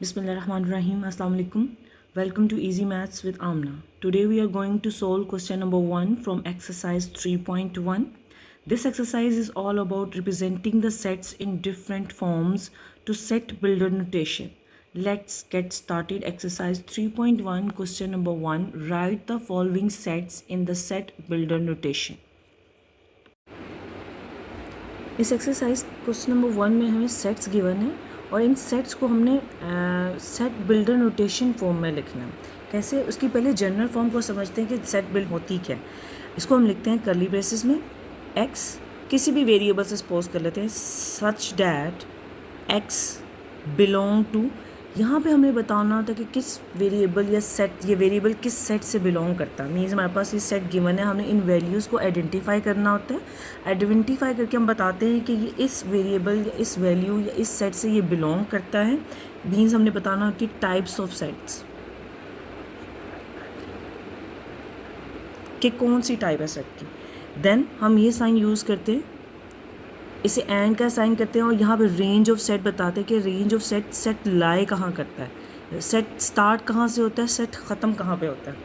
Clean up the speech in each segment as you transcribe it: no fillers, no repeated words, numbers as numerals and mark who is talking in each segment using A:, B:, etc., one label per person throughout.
A: Bismillahirrahmanirrahim. Assalamu alaikum. Welcome to Easy Maths with Amna. Today we are going to solve question number 1 from exercise 3.1. This exercise is all about representing the sets in different forms to set builder notation. Let's get started. Exercise 3.1 question number 1. Write the following sets in the set builder notation. इस exercise question number 1 में हमें sets given है और इन sets को हमने set builder notation form में लिखना है. कैसे? उसकी पहले जनरल फॉर्म को समझते हैं कि सेट बिल्ड होती क्या है. इसको हम लिखते हैं कर्ली ब्रेसेस में एक्स किसी भी वेरिएबल से सपोज कर लेते हैं such that x belong to. यहाँ पे हमें बताना होता है कि किस वेरिएबल या सेट, ये वेरिएबल किस सेट से बिलोंग करता है. मीन्स हमारे पास ये सेट गिवन है, हमें इन वैल्यूज़ को आइडेंटिफाई करना होता है. आइडेंटिफाई करके हम बताते हैं कि ये इस वेरिएबल या इस वैल्यू या इस सेट से ये बिलोंग करता है. मीन्स हमने बताना कि टाइप्स ऑफ सेट्स कि कौन सी टाइप है सेट की. देन हम ये साइन यूज़ करते हैं, इसे एंड का साइन करते हैं और यहाँ पे रेंज ऑफ सेट बताते हैं कि रेंज ऑफ सेट लाई कहाँ करता है, सेट स्टार्ट कहाँ से होता है, सेट ख़त्म कहाँ पे होता है.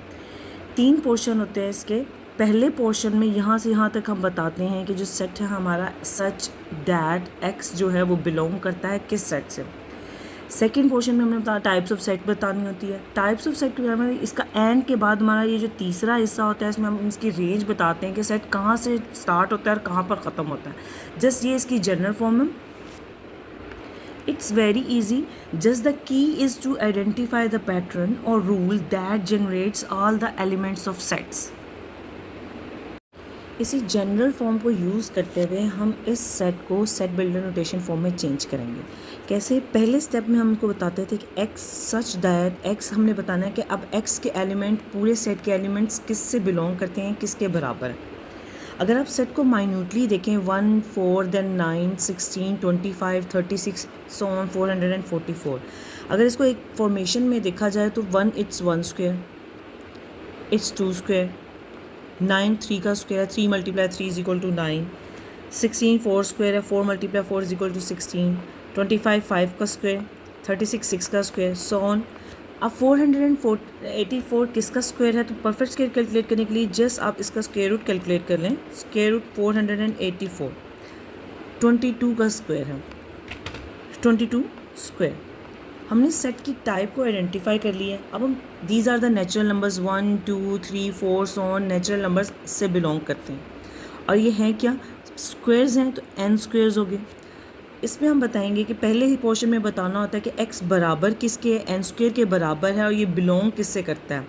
A: 3 पोर्शन होते हैं इसके. पहले पोर्शन में यहाँ से यहाँ तक हम बताते हैं कि जो सेट है हमारा सच डैट एक्स जो है वो बिलोंग करता है किस सेट से. सेकेंड पोर्शन में हमने बताया टाइप्स ऑफ सेट बतानी होती है. टाइप्स ऑफ सेट के बारे में इसका एंड के बाद हमारा ये जो तीसरा हिस्सा होता है इसमें हम इसकी रेंज बताते हैं कि सेट कहाँ से स्टार्ट होता है और कहाँ पर ख़त्म होता है. जस्ट ये इसकी जनरल फॉर्म है. It's very easy. Just the key is to identify the pattern और rule that generates all the elements of sets. इसी जनरल फॉर्म को यूज़ करते हुए हम इस सेट को सेट बिल्डर नोटेशन फॉर्म में चेंज करेंगे. कैसे? पहले स्टेप में हमको बताते थे कि एक्स सच दैट एक्स हमने बताना है कि अब एक्स के एलिमेंट पूरे सेट के एलिमेंट्स किस से बिलोंग करते हैं, किसके बराबर है. अगर आप सेट को माइन्यूटली देखें 1 4 देन 9 16 25 36 सो ऑन 444. अगर इसको एक फॉर्मेशन में देखा जाए तो 1 इट्स 1 स्क्वायर, इट्स 2 स्क्वायर, 9 3 का स्क्वायर है, 3 multiply 3 is equal to 9, 16 4 square है, 4 मल्टीप्लाई 4 इज इक्वल टू 16, 25 5 का स्क्वायर, 36 6 का स्क्वायर, सो ऑन. अब 484 किसका स्क्वायर है? तो परफेक्ट स्क्वायर कैलकुलेट करने के लिए जस्ट आप इसका स्क्वायर रूट कैलकुलेट कर लें. स्क्वायर रूट 484 22 का स्क्वायर है, 22 स्क्वायर. हमने सेट की टाइप को आइडेंटिफाई कर लिया है. अब हम these are the natural numbers 1 2 3 4 so on natural numbers से बिलोंग करते हैं. और ये हैं क्या? स्क्वायर्स हैं तो n स्क्वायर्स हो गए. इसमें हम बताएंगे कि पहले ही पोर्शन में बताना होता है कि x बराबर किसके है, n स्क्वायर के बराबर है और ये बिलोंग किससे करता है,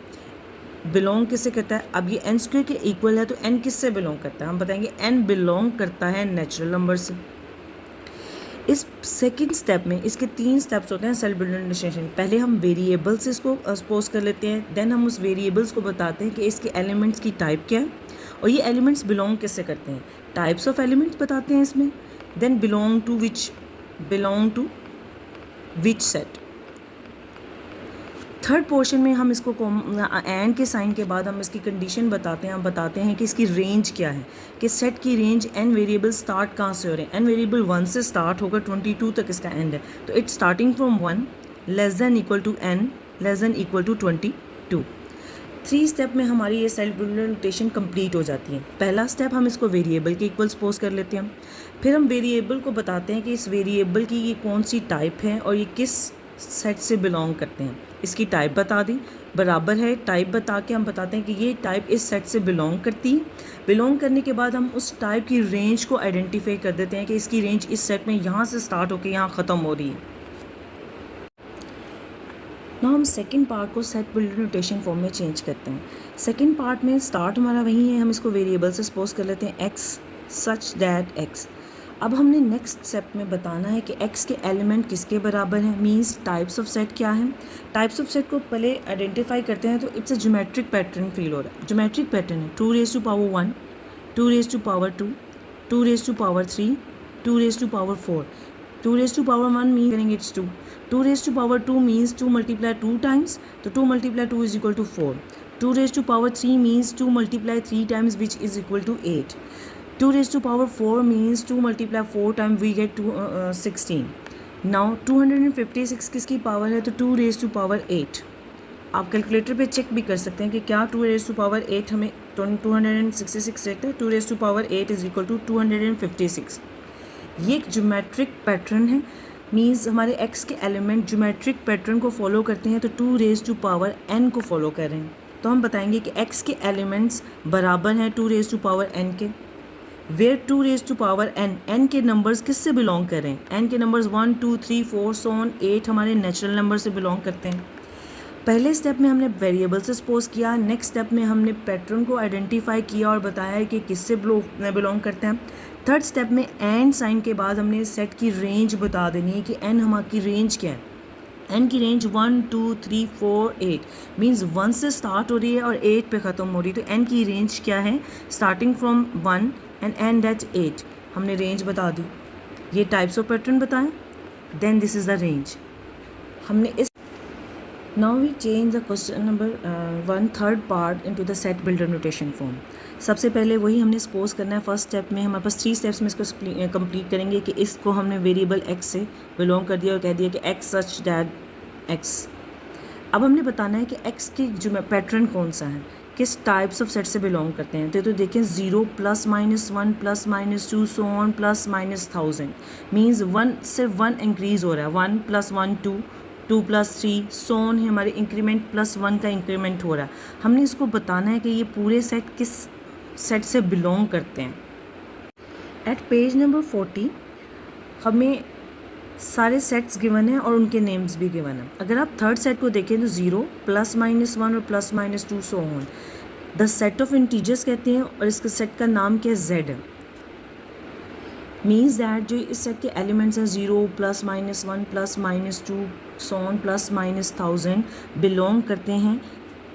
A: बिलोंग किससे करता है. अब ये n स्क्वायर के इक्वल है तो n किससे बिलोंग करता है. हम बताएंगे n बिलोंग करता है नेचुरल नंबर से. इस सेकंड स्टेप में इसके 3 स्टेप्स होते हैं सेट बिल्डर नोटेशन. पहले हम वेरिएबल से इसको सपोज कर लेते हैं. देन हम उस वेरिएबल्स को बताते हैं कि इसके एलिमेंट्स की टाइप क्या है और ये एलिमेंट्स बिलोंग किससे करते हैं. टाइप्स ऑफ एलिमेंट्स बताते हैं इसमें. Then belong to which set. Third portion में हम इसको एंड के साइन के बाद हम इसकी कंडीशन बताते हैं. हम बताते हैं कि इसकी रेंज क्या है, कि सेट की रेंज n वेरिएबल स्टार्ट कहाँ से हो रहे हैं. n वेरिएबल 1 से स्टार्ट होकर 22 तक इसका एंड है. तो it's starting from 1 less than equal to n less than equal to 22. 3 step में हमारी ये सेट बिल्डर नोटेशन कंप्लीट हो जाती है. पहला स्टेप हम इसको वेरिएबल के इक्वल सपोज कर लेते हैं. फिर हम वेरिएबल को बताते हैं कि इस वेरिएबल की ये कौन सी टाइप है और ये किस सेट से बिलोंग करते हैं. इसकी टाइप बता दी, बराबर है टाइप बता के हम बताते हैं कि ये टाइप इस सेट से बिलोंग करती है. बिलोंग करने के बाद हम उस टाइप की रेंज को आइडेंटिफाई कर देते हैं कि इसकी रेंज इस सेट में यहाँ से स्टार्ट होकर यहाँ ख़त्म हो रही है. ना हम सेकंड पार्ट को सेट बिल्डर नोटेशन फॉर्म में चेंज करते हैं. सेकंड पार्ट में स्टार्ट हमारा वही है. हम इसको वेरिएबल से सपोज कर लेते हैं x सच दैट x. अब हमने नेक्स्ट स्टेप में बताना है कि x के एलिमेंट किसके बराबर हैं. मींस टाइप्स ऑफ सेट क्या है. टाइप्स ऑफ सेट को पहले आइडेंटिफाई करते हैं. तो it's a geometric pattern feel हो रहा है. ज्योमेट्रिक पैटर्न है 2 raise to power 1, 2 raise to power 2, 2 raise to power 3, 2 raise to power 4. 2 raise to power 1 mean करेंगे it's 2. 2 raise to power 2 means 2 multiply 2 times, तो 2 multiply 2 is equal to 4. 2 raise to power 3 means 2 multiply 3 times which is equal to 8. 2 raised to power 4 means 2 multiply 4 times we get to 16. Now 256 किसकी power है, तो 2 raise to power 8। आप calculator पे check भी कर सकते हैं कि क्या 2 रेज़ टू पावर 8 हमें 266 देता है। 2 raise to power 8 is equal to 256। ये एक ज्योमेट्रिक पैटर्न है, मीन्स हमारे x के एलिमेंट ज्योमेट्रिक पैटर्न को फॉलो करते हैं, तो 2 रेज़ टू पावर n को फॉलो कर रहे हैं। तो हम बताएंगे कि x के एलिमेंट्स बराबर हैं 2 रेज़ टू पावर n के, where 2 raise to power n के नंबर्स किससे बिलोंग कर रहे हैं, n के नंबर्स 1 2 3 4 सो ऑन 8 हमारे नेचुरल नंबर से बिलोंग करते हैं। पहले स्टेप में हमने वेरिएबल से सपोज किया, नेक्स्ट स्टेप में हमने पैटर्न को आइडेंटिफाई किया और बताया है कि किससे बिलोंग करते हैं। थर्ड स्टेप में एंड साइन के बाद हमने सेट की रेंज बता देनी है कि एन हमारी रेंज क्या है। एन की रेंज 1 2 3 4 8 मीन्स 1 से स्टार्ट हो रही है और 8 पे ख़त्म हो रही है। तो एन की रेंज क्या है, starting from 1 and end at 8। हमने रेंज बता दी, ये टाइप्स ऑफ पैटर्न बताएं, then this is the range. हमने इस now we change the question number 1 third part into the set builder notation form. सबसे पहले वही हमने सपोज करना है। फर्स्ट स्टेप में हमारे पास 3 स्टेप्स में इसको कंप्लीट करेंगे कि इसको हमने वेरिएबल x से बिलोंग कर दिया और कह दिया कि x सच दैट x। अब हमने बताना है कि x की जो पैटर्न कौन सा है, किस टाइप्स ऑफ सेट से बिलोंग करते हैं। तो देखें 0 plus minus 1 plus minus 2 so on plus minus 1000 means 1 से 1 इंक्रीज़ हो रहा है। 1 प्लस 1 2 2 प्लस 3 सो ऑन है हमारे इंक्रीमेंट प्लस 1 का इंक्रीमेंट हो रहा है। हमने इसको बताना है कि ये पूरे सेट किस सेट से बिलोंग करते हैं। एट पेज नंबर 40 हमें सारे सेट्स गिवन हैं और उनके नेम्स भी गिवन हैं। अगर आप थर्ड सेट को देखें तो 0 प्लस माइनस 1 और plus minus 2 so on the set of integers कहते हैं और इसके सेट का नाम क्या है, Z है। मीन्स दैट जो इस सेट के एलिमेंट्स हैं 0 plus minus 1 plus minus 2 so on plus minus 1000 belong करते हैं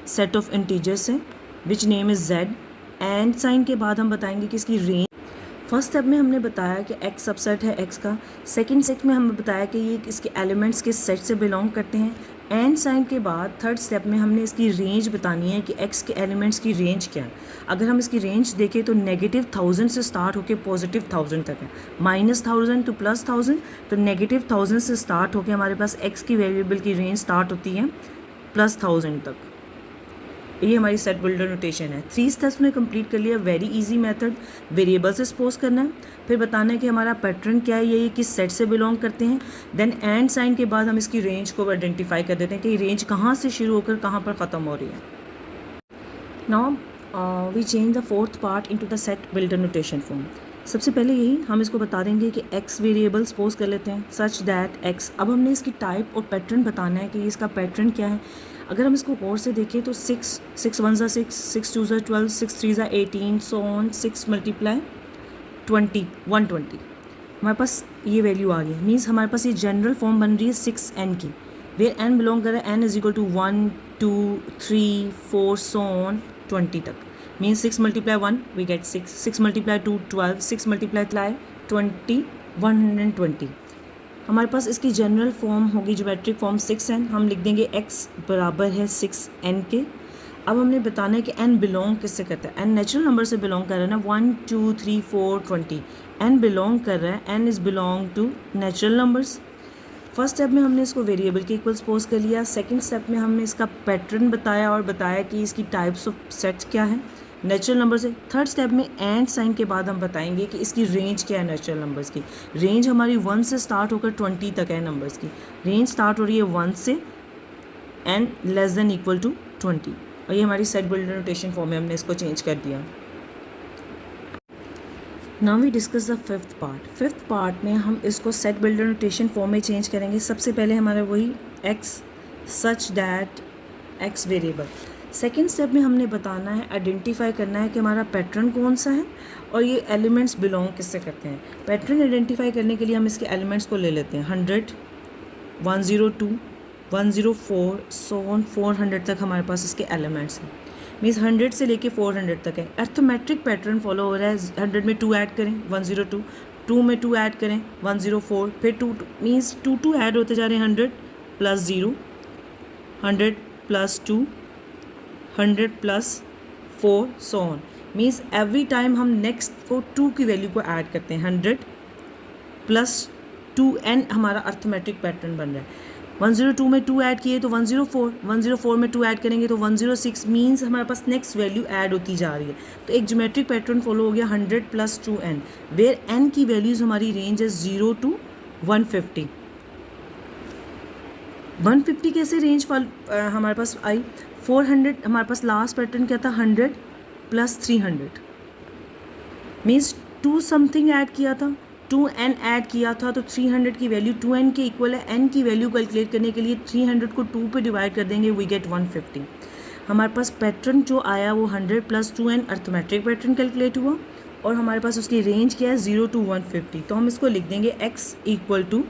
A: सेट ऑफ इंटीजर्स से which name is Z। And sign के बाद हम बताएंगे कि इसकी रेंज। फर्स्ट स्टेप में हमने बताया कि x सबसेट है x का। सेकंड स्टेप में हमने बताया कि ये इसके एलिमेंट्स किस सेट से बिलोंग करते हैं। एंड साइन के बाद थर्ड स्टेप में हमने इसकी रेंज बतानी है कि x के एलिमेंट्स की रेंज क्या है। अगर हम इसकी रेंज देखें तो -1000 से स्टार्ट होकर +1000 तक है। -1000 टू +1000 तो -1000 से स्टार्ट होकर हमारे पास x की वेरिएबल की रेंज स्टार्ट होती है +1000 तक। ये हमारी सेट बिल्डर नोटेशन है। 3 स्टेप्स में कंप्लीट कर लिया। वेरी इजी मेथड, वेरिएबल से सपोज करना है, फिर बताना है कि हमारा पैटर्न क्या है, ये किस सेट से बिलोंग करते हैं। देन एंड साइन के बाद हम इसकी रेंज को आइडेंटिफाई कर देते हैं कि रेंज कहाँ से शुरू होकर कहाँ पर ख़त्म हो रही है। Now we change the fourth part into the set builder notation form. सबसे पहले यही हम इसको बता देंगे कि x वेरिएबल सपोज कर लेते हैं सच दैट x। अब हमने इसकी टाइप और पैटर्न बताना है कि इसका पैटर्न क्या है। अगर हम इसको गौर से देखें तो 6 6 1 ज़ा 6 6 2 ज़ा 12 6 3 ज़ा 18 सो ऑन 6 मल्टीप्लाई 20 120 हमारे पास ये वैल्यू आ गई। मीन्स हमारे पास ये जनरल फॉर्म बन रही है 6n की, वेयर n बिलोंग कर रहा है n is equal to 1 2 3 4 so on 20 तक। Means 6 multiply 1 we get 6 6 multiply 2 12 6 multiply 20 120। हमारे पास इसकी जनरल फॉर्म होगी ज्योमेट्रिक फॉर्म 6n। हम लिख देंगे x बराबर है 6n के। अब हमने बताना है कि n बिलोंग किससे करता है। n नेचुरल नंबर से बिलोंग कर रहा है ना, 1 2 3 4 20 n बिलोंग कर रहा है, n is belong to natural numbers. First step में हमने इसको वेरिएबल के इक्वल सपोज कर लिया। सेकंड स्टेप में हमने इसका पैटर्न बताया और बताया कि इसकी टाइप्स ऑफ सेट्स क्या है नेचुरल नंबर से। थर्ड स्टेप में एंड साइन के बाद हम बताएंगे कि इसकी रेंज क्या है नेचुरल नंबर्स की। रेंज हमारी 1 से स्टार्ट होकर 20 तक है नंबर्स की। रेंज स्टार्ट हो रही है 1 से and less than equal to 20 और ये हमारी सेट बिल्डर नोटेशन फॉर्म में हमने इसको चेंज कर दिया। Now we discuss the fifth part. Fifth part में हम इसको सेट बिल्डर नोटेशन फॉर्म में चेंज करेंगे। सबसे पहले हमारा वही x such that x variable. Second step में हमने बताना है, आइडेंटिफाई करना है कि हमारा पैटर्न कौन सा है और ये एलिमेंट्स बिलोंग किससे करते हैं। पैटर्न आइडेंटिफाई करने के लिए हम इसके एलिमेंट्स को ले लेते हैं 100 102 104 सो ऑन 400 तक हमारे पास इसके एलिमेंट्स हैं। मीन्स 100 से लेके 400 तक है। अर्थमेट्रिक पैटर्न फॉलो हो रहा है। 100 में 2 ऐड करें 102, 2 में 2 ऐड करें 104, फिर 2 मीन्स 2 ऐड होते जा रहे हैं 100 plus 0 100 plus 2 100 plus 4 so on. Means every time हम नेक्स्ट को 2 की वैल्यू को ऐड करते हैं 100 प्लस 2n हमारा अर्थमेटिक पैटर्न बन रहा है। 102 में 2 ऐड किए तो 104, 104 में 2 ऐड करेंगे तो 106, मीन्स हमारे पास नेक्स्ट वैल्यू ऐड होती जा रही है। तो एक ज्योमेट्रिक पैटर्न फॉलो हो गया 100 + 2n, वेयर n की वैल्यूज़ हमारी रेंज है 0 to 150। 150 कैसे रेंज हमारे पास आई? 400 हमारे पास लास्ट पैटर्न क्या था? 100 + 300, मीन्स 2 समथिंग ऐड किया था, 2n ऐड किया था, तो 300 की वैल्यू 2n के इक्वल है। n की वैल्यू कैलकुलेट करने के लिए 300 को 2 पे डिवाइड कर देंगे, वी गेट 150। हमारे पास पैटर्न जो आया वो 100 + 2n अर्थमेट्रिक पैटर्न कैलकुलेट हुआ, और हमारे पास उसकी रेंज क्या है? 0 to 150। तो हम इसको लिख देंगे x =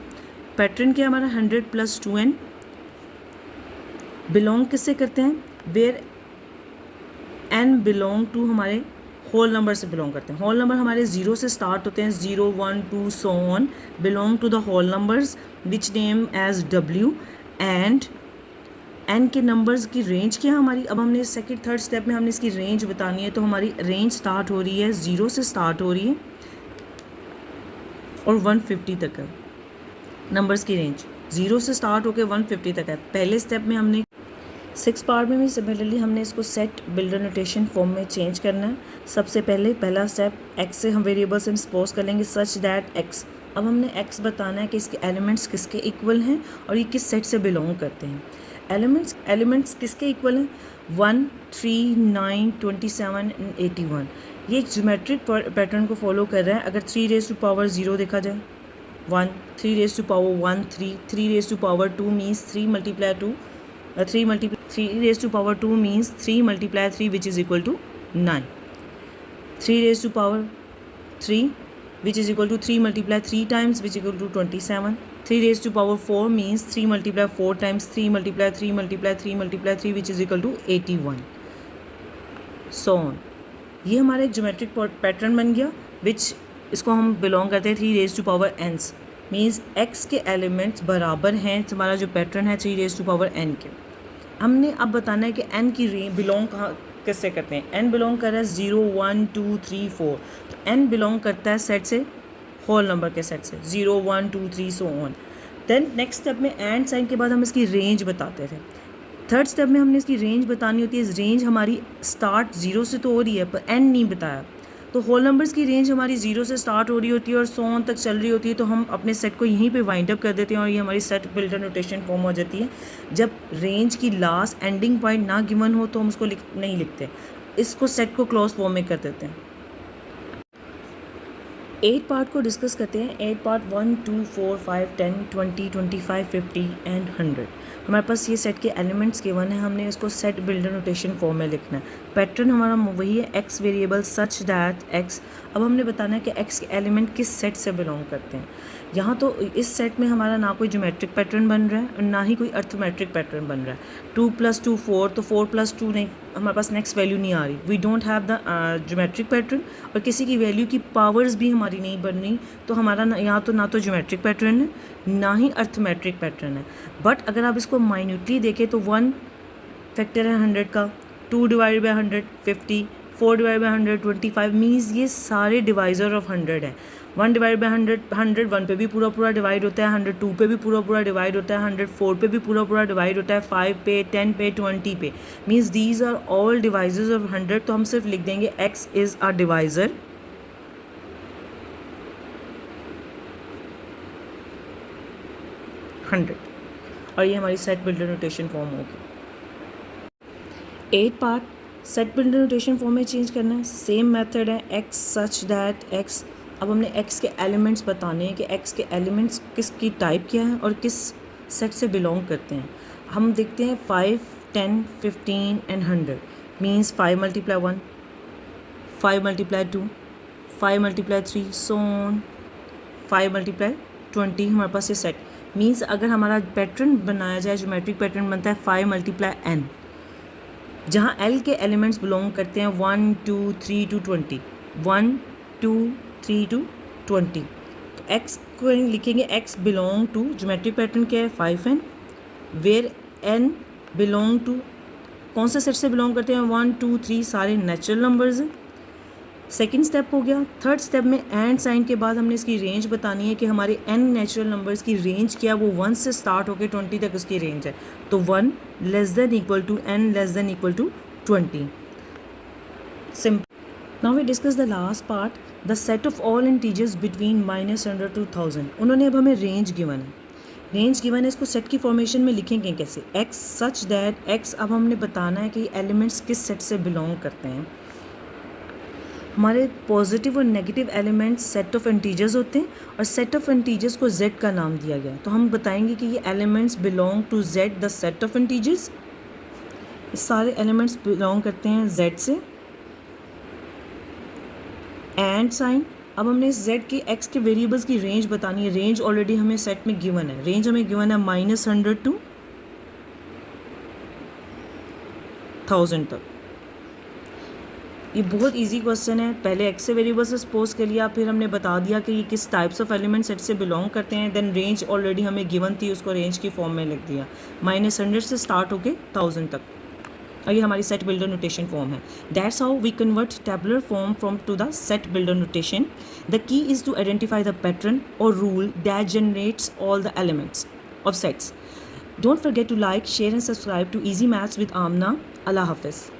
A: पैटर्न क्या हमारा 100 + 2n, बिलोंग किससे करते हैं? वेयर n बिलोंग टू हमारे होल नंबर से बिलोंग करते हैं। होल नंबर हमारे 0 से स्टार्ट होते हैं, 0 1 2 so on, belong to the whole numbers which name as w, and n के नंबर्स की रेंज क्या है हमारी? अब हमने सेकंड थर्ड स्टेप में हमने इसकी रेंज बतानी है, तो हमारी रेंज स्टार्ट हो रही है 0 से स्टार्ट हो रही है और 150 तक है। नंबर्स की रेंज 0 से स्टार्ट होकर 150 तक है। पहले स्टेप में हमने 6 पार्ट में भी सिमिलरली हमने इसको सेट बिल्डर नोटेशन फॉर्म में चेंज करना है। सबसे पहले पहला स्टेप, x से हम वेरिएबल से सपोज कर लेंगे सच दैट x। अब हमने x बताना है कि इसके एलिमेंट्स किसके इक्वल हैं और ये किस सेट से बिलोंग करते हैं। एलिमेंट्स किसके इक्वल हैं? 1 3 9 27 एंड 81। ये एक ज्योमेट्रिक पैटर्न को फॉलो कर रहा है। अगर 3⁻0 देखा जाए 1, 3⁻1 3, 3⁻2 means 3 × 2, 3⁻2 means 3 × 3 which is equal to 9, 3⁻3 which is equal to 3 × 3 times which is equal to 27, 3⁻4 means 3 × 4 times 3 × 3 × 3 × 3 which is equal to 81, so on। ये हमारा एक ज्योमेट्रिक पैटर्न बन गया विच इसको हम बिलोंग करते हैं 3⁻n, मीन्स x के एलिमेंट्स बराबर हैं हमारा जो पैटर्न है 3⁻n के। हमने अब बताना है कि n की बिलोंग कहाँ किससे करते हैं। n बिलोंग कर रहा है 0 1 2 3 4, तो n बिलोंग करता है सेट से, होल नंबर के सेट से, 0 1 2 3 so on. Then next step में एंड साइन के बाद हम इसकी रेंज बताते थे। थर्ड स्टेप में हमने इसकी रेंज बतानी होती है। रेंज हमारी स्टार्ट 0 से तो हो रही है पर n नहीं बताया, तो होल नंबर्स की रेंज हमारी 0 से स्टार्ट हो रही होती है और 100 तक चल रही होती है, तो हम अपने सेट को यहीं पे वाइंड अप कर देते हैं और ये हमारी सेट बिल्डर नोटेशन फॉर्म हो जाती है। जब रेंज की लास्ट एंडिंग पॉइंट ना गिवन हो तो हम उसको नहीं लिखते, इसको सेट को क्लोज फॉर्म में कर देते हैं। 8 पार्ट को डिस्कस करते हैं। 8 पार्ट 1 2 4 5 10 20 25 50 एंड 100। हमारे पास ये सेट के एलिमेंट्स गिवन है, हमने इसको सेट बिल्डर नोटेशन फॉर्म में लिखना है। पैटर्न हमारा वही है x variable such that x। अब हमने बताना है कि x के एलिमेंट किस सेट से बिलोंग करते हैं। यहाँ तो इस सेट में हमारा ना कोई ज्योमेट्रिक पैटर्न बन रहा है और ना ही कोई अर्थमेट्रिक पैटर्न बन रहा है। 2 + 2 4, तो 4 + 2 नहीं, हमारे पास नेक्स्ट वैल्यू नहीं आ रही, we don't have the geometric pattern, और किसी की वैल्यू की पावर्स भी हमारी नहीं बन रही, तो हमारा यहाँ तो ना तो ज्योमेट्रिक पैटर्न है ना ही अर्थमेट्रिक पैटर्न है। बट अगर आप इसको माइन्यूटली देखें तो 1 फैक्टर है 100 का, 2 / 100 50, 4 / 100 25, मीन्स ये सारे डिवाइज़र ऑफ 100 है। 1 / 100 100 1 पे भी पूरा डिवाइड होता है, 100 2 पे भी पूरा डिवाइड होता है, 100 4 पे भी पूरा डिवाइड होता है, 5 पे 10 पे 20 पे, means these are all divisors of 100। तो हम सिर्फ लिख देंगे x इज़ अ डिवाइज़र 100, और ये हमारी सेट बिल्डर नोटेशन फॉर्म होगी। 8 part set builder notation form में चेंज करना है। सेम मेथड है, x सच दैट x। अब हमने x के एलिमेंट्स बताने हैं कि x के एलिमेंट्स किसकी टाइप क्या है और किस सेट से बिलोंग करते हैं। हम देखते हैं 5 10 15 एंड 100, मीन्स 5 × 1, 5 × 2, 5 × 3 सो ऑन, 5 × 20। हमारे पास ये सेट मीन्स अगर हमारा पैटर्न बनाया जाए, ज्योमेट्रिक पैटर्न बनता है 5 × n, जहाँ l के एलिमेंट्स बिलोंग करते हैं 1 2 3 to 20, 1 2 3 to 20। तो x को लिखेंगे x belong to, geometric pattern क्या है 5n, where n belong to कौन सा सेट से बिलोंग करते हैं 1 2 3 सारे नेचुरल नंबर्स हैं, सेकेंड स्टेप हो गया। थर्ड स्टेप में एंड साइन के बाद हमने इसकी रेंज बतानी है कि हमारे n नेचुरल नंबर्स की रेंज क्या, वो 1 से स्टार्ट होकर 20 तक उसकी रेंज है। तो 1 less than equal to n less than equal to 20। Simple. Now we discuss the last part, the set of all integers between -100 to 1000। उन्होंने अब हमें रेंज गिवन है, रेंज गिवन है, इसको सेट की फॉर्मेशन में लिखेंगे कैसे, x सच दैट x, अब हमने बताना है कि एलिमेंट्स किस सेट से बिलोंग करते हैं। हमारे पॉजिटिव और negative elements set of integers होते हैं और सेट ऑफ इंटीजर्स को z का नाम दिया गया है। तो हम बताएंगे कि ये elements belong to z the set of integers. सारे एलिमेंट्स बिलोंग करते हैं z से। एंड साइन, अब हमने इस z के x के वेरिएबल्स की रेंज बतानी है। रेंज ऑलरेडी हमें सेट में गिवन है, रेंज हमें गिवन है -100 to 1000 तक। ये बहुत इजी क्वेश्चन है। पहले x से वेरिएबल से सपोज कर लिया, फिर हमने बता दिया कि ये किस टाइप्स ऑफ एलिमेंट सेट से बिलोंग करते हैं। देन रेंज ऑलरेडी हमें गिवन थी, उसको रेंज की फॉर्म में लिख दिया, -100 से स्टार्ट होके 1000 तक। और ये हमारी सेट बिल्डर नोटेशन फॉर्म है। That's how we convert tabular form from to the set builder notation. The key is to identify the pattern और rule that generates all the elements of sets. Don't forget to like, share and subscribe to easy maths with Aamna. अल्लाह हाफिज़।